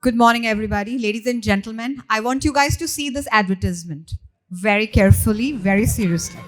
Good morning, everybody. Ladies and gentlemen, I want you guys to see this advertisement very carefully, very seriously.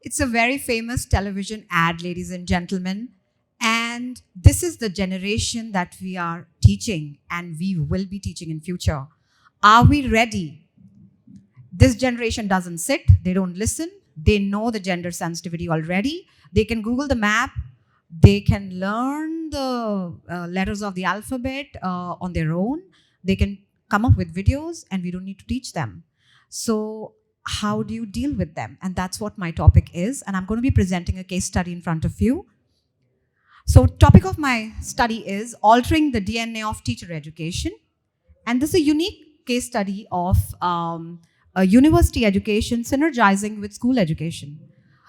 It's a very famous television ad, ladies and gentlemen. And this is the generation that we are teaching and we will be teaching in future. Are we ready? This generation doesn't sit, they don't listen, they know the gender sensitivity already. They can Google the map, they can learn the letters of the alphabet on their own. They can come up with videos and we don't need to teach them. So how do you deal with them? And that's what my topic is. And I'm going to be presenting a case study in front of you. So topic of my study is altering the DNA of teacher education. And this is a unique case study of a university education synergizing with school education.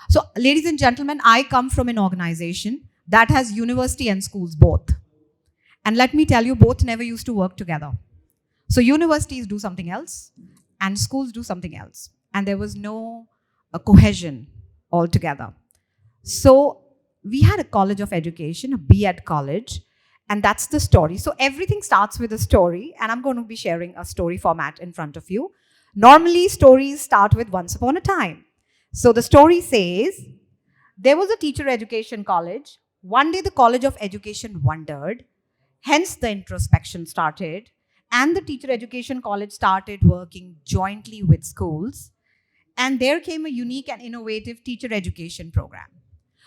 So ladies and gentlemen, I come from an organization that has university and schools both. And let me tell you, both never used to work together. So universities do something else and schools do something else. And there was no cohesion altogether. So we had a college of education, a B.Ed college, and that's the story. So everything starts with a story, and I'm going to be sharing a story format in front of you. Normally, stories start with once upon a time. So the story says, there was a teacher education college. One day the College of Education wondered, hence the introspection started, and the teacher education college started working jointly with schools. And there came a unique and innovative teacher education program.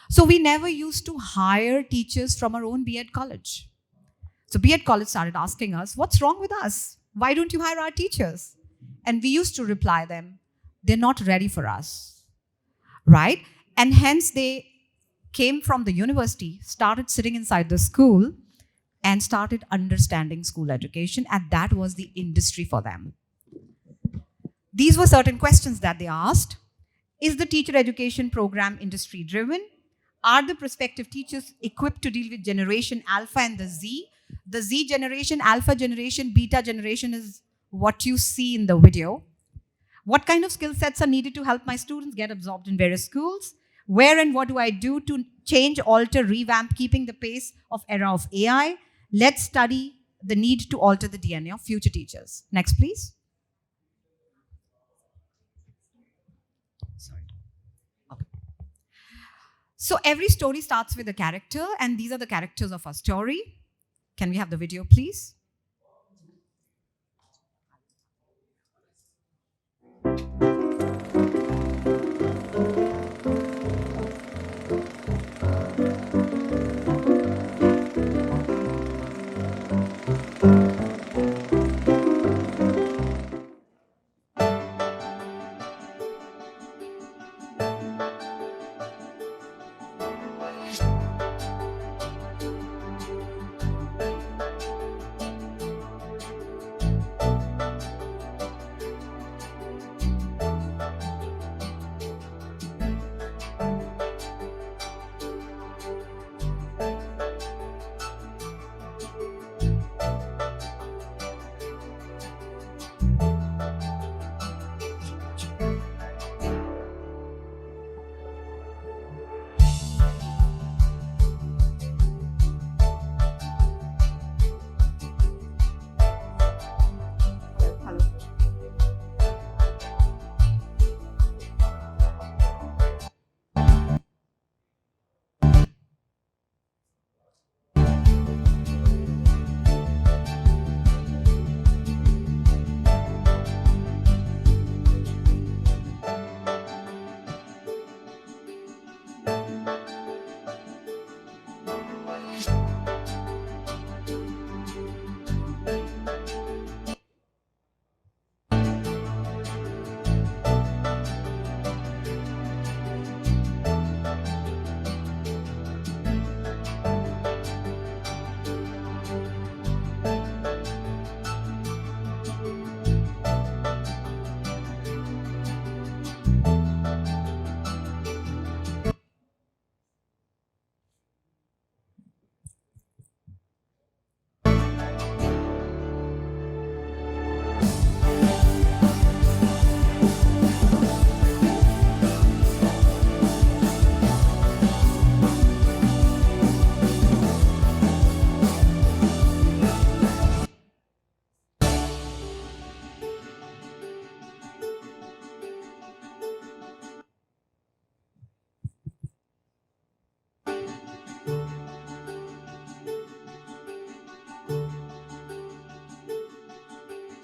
So we never used to hire teachers from our own B.Ed college. So B.Ed college started asking us, what's wrong with us? Why don't you hire our teachers? And we used to reply them, they're not ready for us, right? And hence they came from the university, started sitting inside the school and started understanding school education. And that was the industry for them. These were certain questions that they asked. Is the teacher education program industry driven? Are the prospective teachers equipped to deal with generation alpha and the Z? The Z generation, alpha generation, beta generation is what you see in the video. What kind of skill sets are needed to help my students get absorbed in various schools? Where and what do I do to change, alter, revamp, keeping the pace of era of AI? Let's study the need to alter the DNA of future teachers. Next, please. Sorry. Okay. So every story starts with a character, and these are the characters of our story. Can we have the video, please?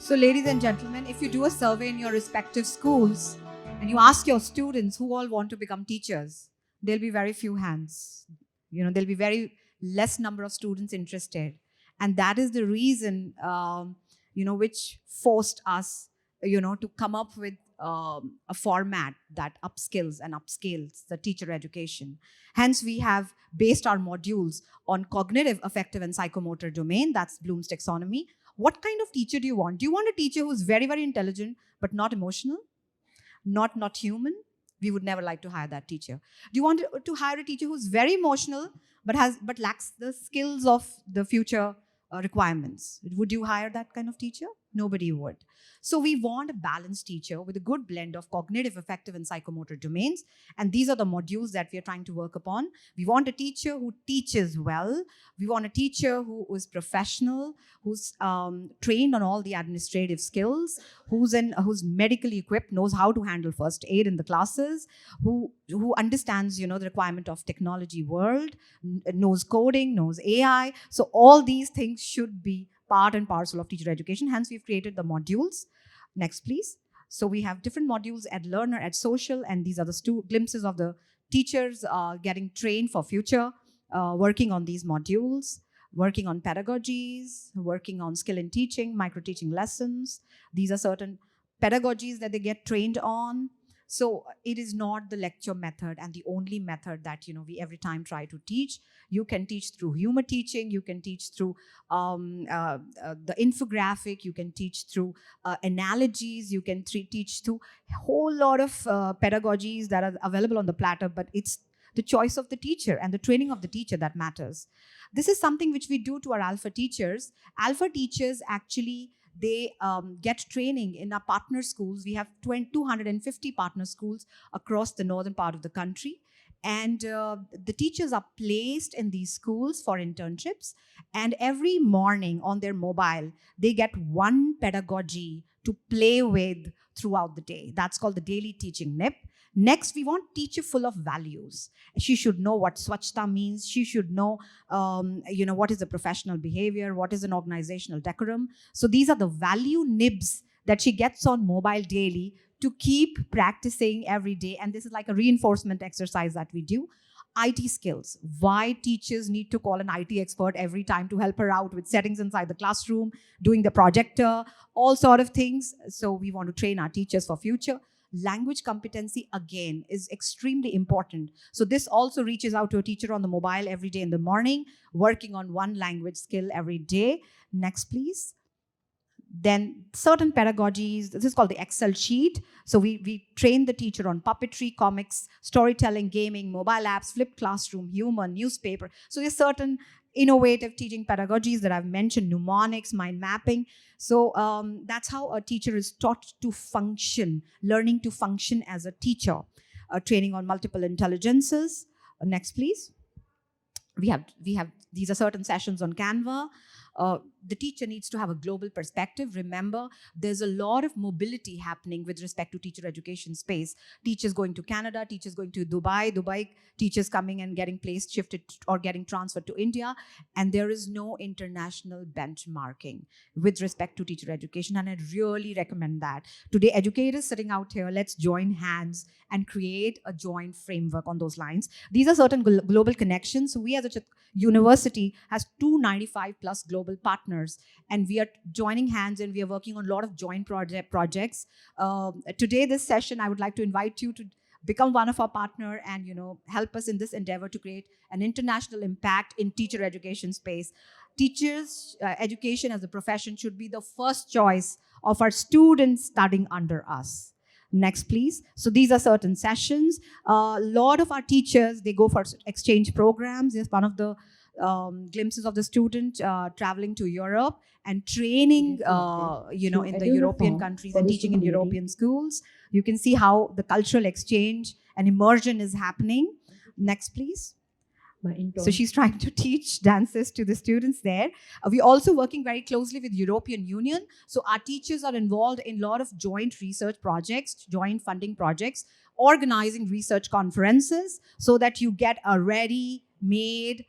So, ladies and gentlemen, if you do a survey in your respective schools and you ask your students who all want to become teachers, there'll be very few hands. There'll be very less number of students interested. And that is the reason, which forced us, to come up with a format that upskills and upscales the teacher education. Hence, we have based our modules on cognitive, affective, and psychomotor domain. That's Bloom's taxonomy. What kind of teacher do you want? Do you want a teacher who's very, very intelligent, but not emotional, not human? We would never like to hire that teacher. Do you want to hire a teacher who's very emotional, but lacks the skills of the future requirements? Would you hire that kind of teacher? Nobody would. So we want a balanced teacher with a good blend of cognitive, affective, and psychomotor domains. And these are the modules that we are trying to work upon. We want a teacher who teaches well. We want a teacher who is professional, who's trained on all the administrative skills, who's medically equipped, knows how to handle first aid in the classes, who understands, the requirement of technology world, knows coding, knows AI. So all these things should be part and parcel of teacher education. Hence, we've created the modules. Next, please. So we have different modules at learner, at social, and these are the glimpses of the teachers getting trained for future, working on these modules, working on pedagogies, working on skill in teaching, micro-teaching lessons. These are certain pedagogies that they get trained on. So it is not the lecture method and the only method that we every time try to teach. You can teach through humor teaching. You can teach through the infographic. You can teach through analogies. You can teach through a whole lot of pedagogies that are available on the platter. But it's the choice of the teacher and the training of the teacher that matters. This is something which we do to our alpha teachers. Alpha teachers actually, they get training in our partner schools. We have 250 partner schools across the northern part of the country. And the teachers are placed in these schools for internships. And every morning on their mobile, they get one pedagogy to play with throughout the day. That's called the daily teaching nip. Next, we want teacher full of values. She should know what swachhta means. She should know, what is a professional behavior, what is an organizational decorum. So these are the value nibs that she gets on mobile daily to keep practicing every day. And this is like a reinforcement exercise that we do. IT skills. Why teachers need to call an IT expert every time to help her out with settings inside the classroom, doing the projector, all sort of things. So we want to train our teachers for future. Language competency, again, is extremely important. So this also reaches out to a teacher on the mobile every day in the morning, working on one language skill every day. Next, please. Then certain pedagogies, this is called the Excel sheet. So we train the teacher on puppetry, comics, storytelling, gaming, mobile apps, flipped classroom, humor, newspaper. So there's certain innovative teaching pedagogies that I've mentioned, mnemonics, mind mapping. So that's how a teacher is taught to function, learning to function as a teacher. Training on multiple intelligences. Next, please. We have these are certain sessions on Canva. The teacher needs to have a global perspective. Remember, there's a lot of mobility happening with respect to teacher education space. Teachers going to Canada, teachers going to Dubai, teachers coming and getting placed, shifted, or getting transferred to India. And there is no international benchmarking with respect to teacher education. And I really recommend that. Today, educators sitting out here, let's join hands and create a joint framework on those lines. These are certain global connections. So we as a university has 295 plus global partners, and we are joining hands and we are working on a lot of joint projects. Today, this session, I would like to invite you to become one of our partner and help us in this endeavor to create an international impact in teacher education space. Teachers education as a profession should be the first choice of our students studying under us. Next, please. So these are certain sessions. A lot of our teachers, they go for exchange programs. There's one of the glimpses of the student traveling to Europe and training, in the European countries and teaching in European schools. You can see how the cultural exchange and immersion is happening. Next, please. So she's trying to teach dances to the students there. We're also working very closely with European Union. So our teachers are involved in a lot of joint research projects, joint funding projects, organizing research conferences so that you get a ready-made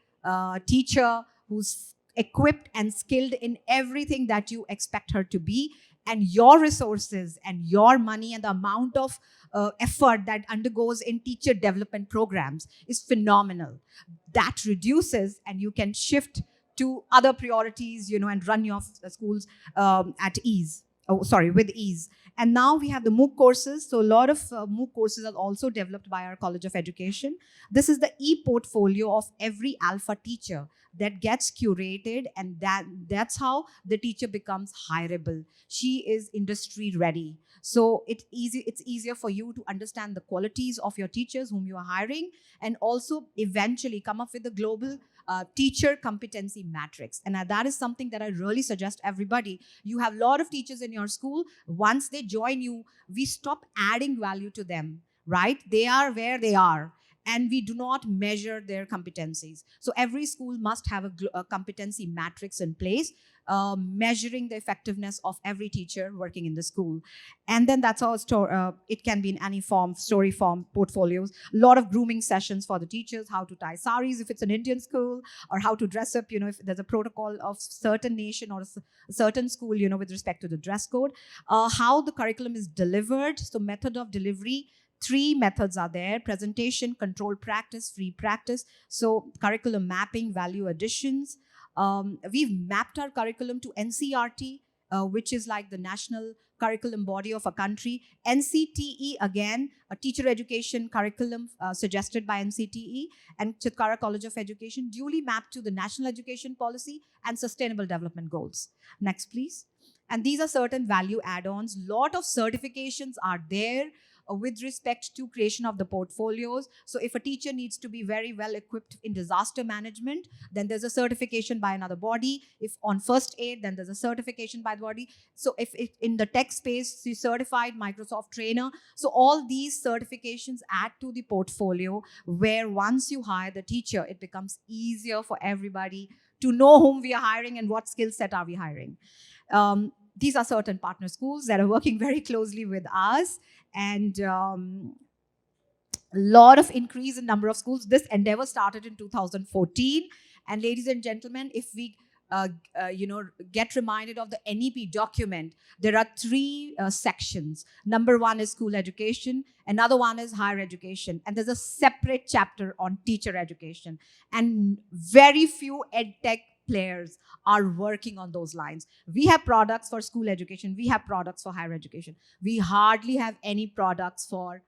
teacher who's equipped and skilled in everything that you expect her to be. and your resources and your money and the amount of effort that undergoes in teacher development programs is phenomenal. That reduces, and you can shift to other priorities, and run your schools at ease. Oh, sorry, with ease. And now we have the MOOC courses. So a lot of MOOC courses are also developed by our College of Education. This is the e-portfolio of every alpha teacher that gets curated, and that's how the teacher becomes hireable. She is industry ready. So it's easier for you to understand the qualities of your teachers whom you are hiring, and also eventually come up with a global teacher competency matrix. And that is something that I really suggest everybody. You have a lot of teachers in your school. Once they join you, we stop adding value to them, right? They are where they are, and we do not measure their competencies. So every school must have a competency matrix in place, measuring the effectiveness of every teacher working in the school. And then that's how it can be in any form, story form, portfolios. A lot of grooming sessions for the teachers, how to tie saris if it's an Indian school, or how to dress up, if there's a protocol of certain nation or a certain school, with respect to the dress code. How the curriculum is delivered, so method of delivery. 3 methods are there: presentation, controlled practice, free practice. So curriculum mapping, value additions. We've mapped our curriculum to NCRT, which is like the national curriculum body of a country. NCTE, again, a teacher education curriculum suggested by NCTE, and Chitkara College of Education, duly mapped to the National Education Policy and Sustainable Development Goals. Next, please. And these are certain value add-ons. Lot of certifications are there with respect to creation of the portfolios. So if a teacher needs to be very well equipped in disaster management, then there's a certification by another body. If on first aid, then there's a certification by the body. So if in the tech space, you certified Microsoft trainer. So all these certifications add to the portfolio, where once you hire the teacher, it becomes easier for everybody to know whom we are hiring and what skill set are we hiring. These are certain partner schools that are working very closely with us, and a lot of increase in number of schools. This endeavor started in 2014, and ladies and gentlemen, if we get reminded of the NEP document, there are 3 sections. Number 1 is school education, another one is higher education, and there's a separate chapter on teacher education. And very few edtech players are working on those lines. We have products for school education, we have products for higher education. We hardly have any products for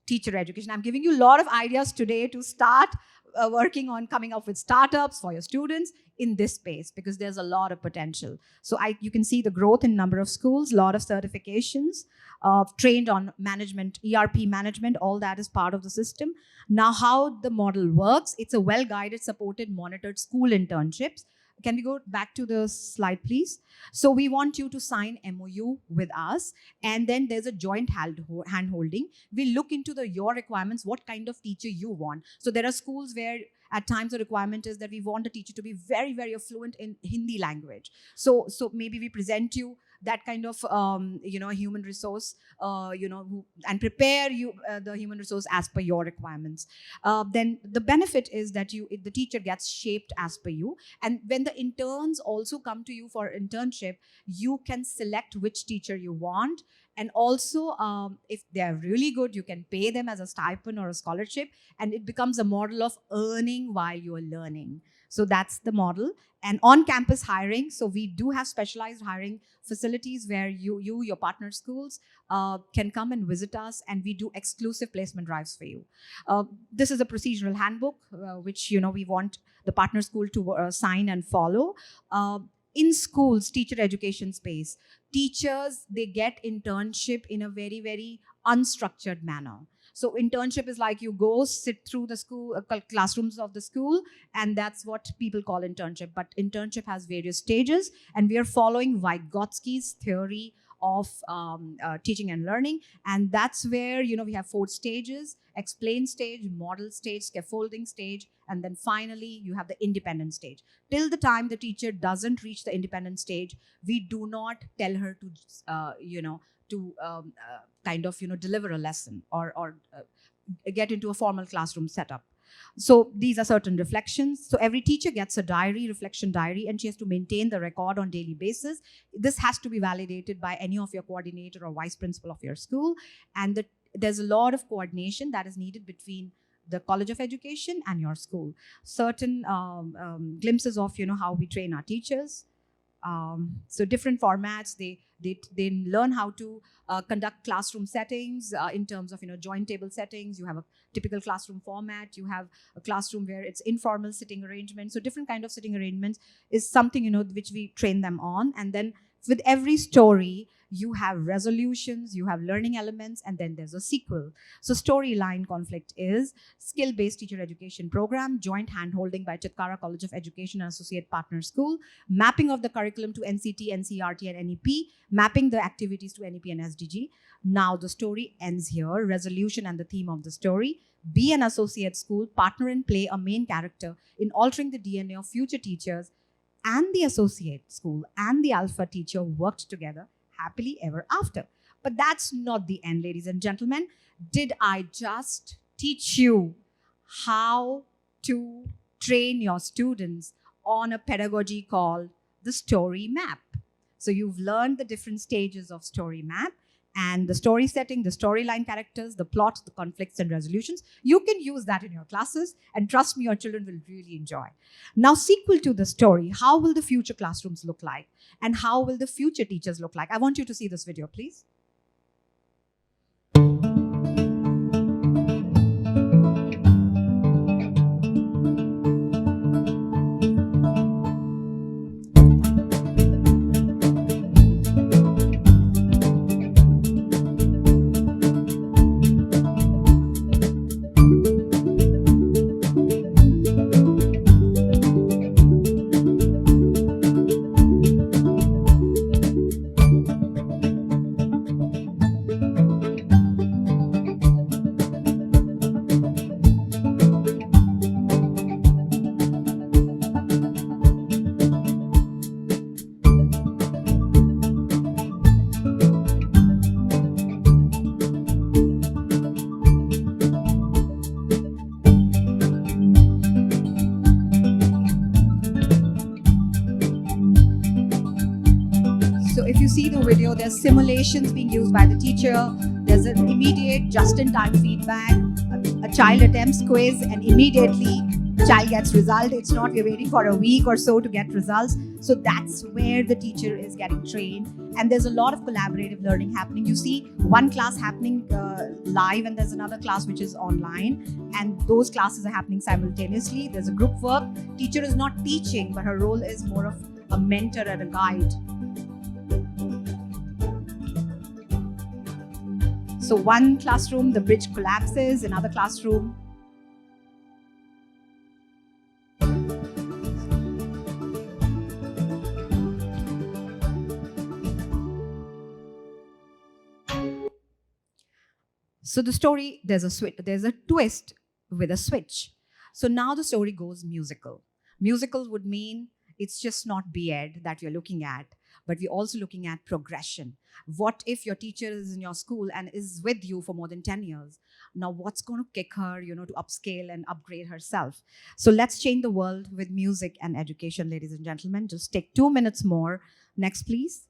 teacher education. I'm giving you a lot of ideas today to start working on coming up with startups for your students in this space, because there's a lot of potential. So you can see the growth in number of schools, a lot of certifications, trained on management, ERP management, all that is part of the system. Now, how the model works, it's a well-guided, supported, monitored school internships. Can we go back to the slide, please? So we want you to sign MOU with us, and then there's a joint hand-holding. We look into your requirements, what kind of teacher you want. So there are schools where at times the requirement is that we want a teacher to be very, very fluent in Hindi language. So maybe we present you that kind of human resource, and prepare you the human resource as per your requirements. Then the benefit is that the teacher gets shaped as per you. And when the interns also come to you for internship, you can select which teacher you want. And also, if they're really good, you can pay them as a stipend or a scholarship, and it becomes a model of earning while you're learning. So that's the model. And on-campus hiring, so we do have specialized hiring facilities where your partner schools can come and visit us, and we do exclusive placement drives for you. This is a procedural handbook, which we want the partner school to sign and follow. In schools, teacher education space, teachers, they get internship in a very, very unstructured manner. So internship is like you go sit through the school classrooms of the school, and that's what people call internship. But internship has various stages, and we are following Vygotsky's theory of teaching and learning. And that's where we have 4 stages: explain stage, model stage, scaffolding stage, and then finally you have the independent stage. Till the time the teacher doesn't reach the independent stage, we do not tell her to kind of deliver a lesson or get into a formal classroom setup. So these are certain reflections. So every teacher gets a diary, reflection diary, and she has to maintain the record on daily basis. This has to be validated by any of your coordinator or vice principal of your school. And there's a lot of coordination that is needed between the College of Education and your school. Certain glimpses of how we train our teachers. So different formats, they learn how to conduct classroom settings in terms of joint table settings. You have a typical classroom format. You have a classroom where it's informal sitting arrangements. So different kind of sitting arrangements is something which we train them on. And then with every story, you have resolutions, you have learning elements, and then there's a sequel. So storyline conflict is skill-based teacher education program, joint hand-holding by Chitkara College of Education and Associate Partner School, mapping of the curriculum to NCT, NCERT, and NEP, mapping the activities to NEP and SDG. Now the story ends here, resolution and the theme of the story. Be an associate school, partner and play a main character in altering the DNA of future teachers, and the associate school and the alpha teacher worked together happily ever after. But that's not the end, ladies and gentlemen. Did I just teach you how to train your students on a pedagogy called the story map? So you've learned the different stages of story map, and the story setting, the storyline characters, the plot, the conflicts and resolutions. You can use that in your classes, and trust me, your children will really enjoy. Now, sequel to the story, how will the future classrooms look like? And how will the future teachers look like? I want you to see this video, please. So if you see the video, there's simulations being used by the teacher. There's an immediate just-in-time feedback. A child attempts quiz and immediately the child gets result. It's not we're waiting for a week or so to get results. So that's where the teacher is getting trained. And there's a lot of collaborative learning happening. You see one class happening live, and there's another class which is online. And those classes are happening simultaneously. There's a group work. Teacher is not teaching, but her role is more of a mentor and a guide. So one classroom, the bridge collapses. Another classroom, so the story, there's a twist with a switch. So now the story goes musical. Musical would mean it's just not B.Ed that we're looking at, but we're also looking at progression. What if your teacher is in your school and is with you for more than 10 years? Now, what's going to kick her, to upscale and upgrade herself? So let's change the world with music and education, ladies and gentlemen. Just take 2 minutes more. Next, please.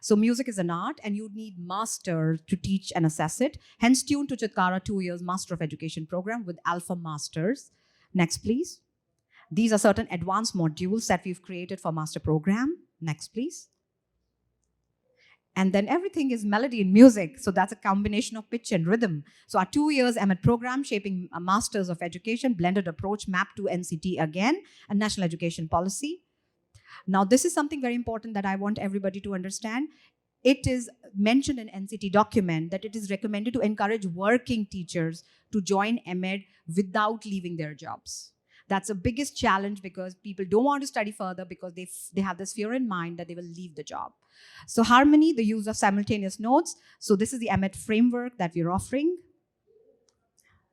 So music is an art, and you need master to teach and assess it. Hence, tune to Chitkara 2 years Master of Education program with Alpha Masters. Next, please. These are certain advanced modules that we've created for master program. Next, please. And then everything is melody and music. So that's a combination of pitch and rhythm. So our 2 years MEd program, shaping a Masters of Education, blended approach, mapped to NCT again, and National Education Policy. Now, this is something very important that I want everybody to understand. It is mentioned in NCT document that it is recommended to encourage working teachers to join MEd without leaving their jobs. That's the biggest challenge, because people don't want to study further because they have this fear in mind that they will leave the job. So harmony, the use of simultaneous notes. So this is the MEd framework that we're offering.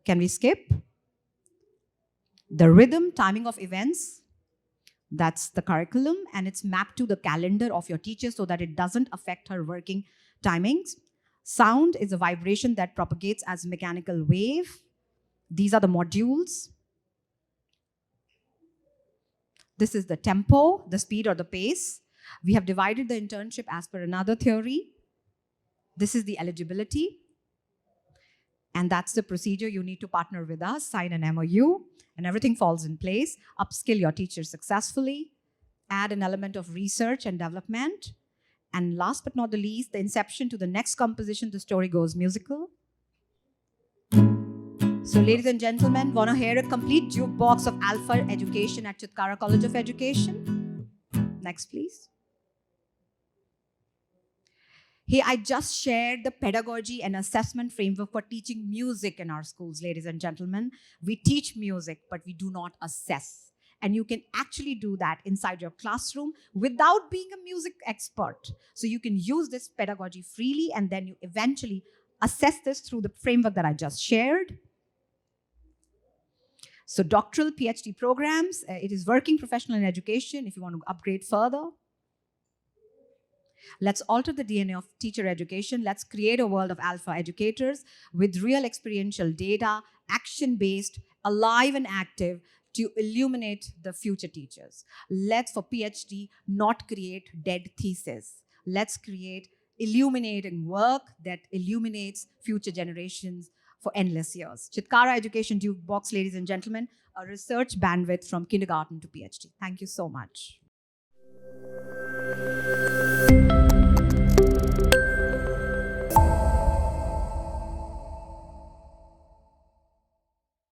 Can we skip? The rhythm, timing of events. That's the curriculum, and it's mapped to the calendar of your teacher so that it doesn't affect her working timings. Sound is a vibration that propagates as mechanical wave. These are the modules. This is the tempo, the speed or the pace. We have divided the internship as per another theory. This is the eligibility. And that's the procedure. You need to partner with us, sign an MOU, and everything falls in place. Upskill your teachers successfully. Add an element of research and development. And last but not the least, the inception to the next composition, the story goes musical. So ladies and gentlemen, want to hear a complete jukebox of Alpha education at Chitkara College of Education? Next, please. Hey, I just shared the pedagogy and assessment framework for teaching music in our schools, ladies and gentlemen. We teach music, but we do not assess. And you can actually do that inside your classroom without being a music expert. So you can use this pedagogy freely, and then you eventually assess this through the framework that I just shared. So doctoral PhD programs, it is working professional in education if you want to upgrade further. Let's alter the DNA of teacher education. Let's create a world of alpha educators with real experiential data, action-based, alive and active to illuminate the future teachers. Let's, for PhD, not create dead thesis. Let's create illuminating work that illuminates future generations for endless years. Chitkara Education Jukebox, ladies and gentlemen, a research bandwidth from kindergarten to PhD. Thank you so much.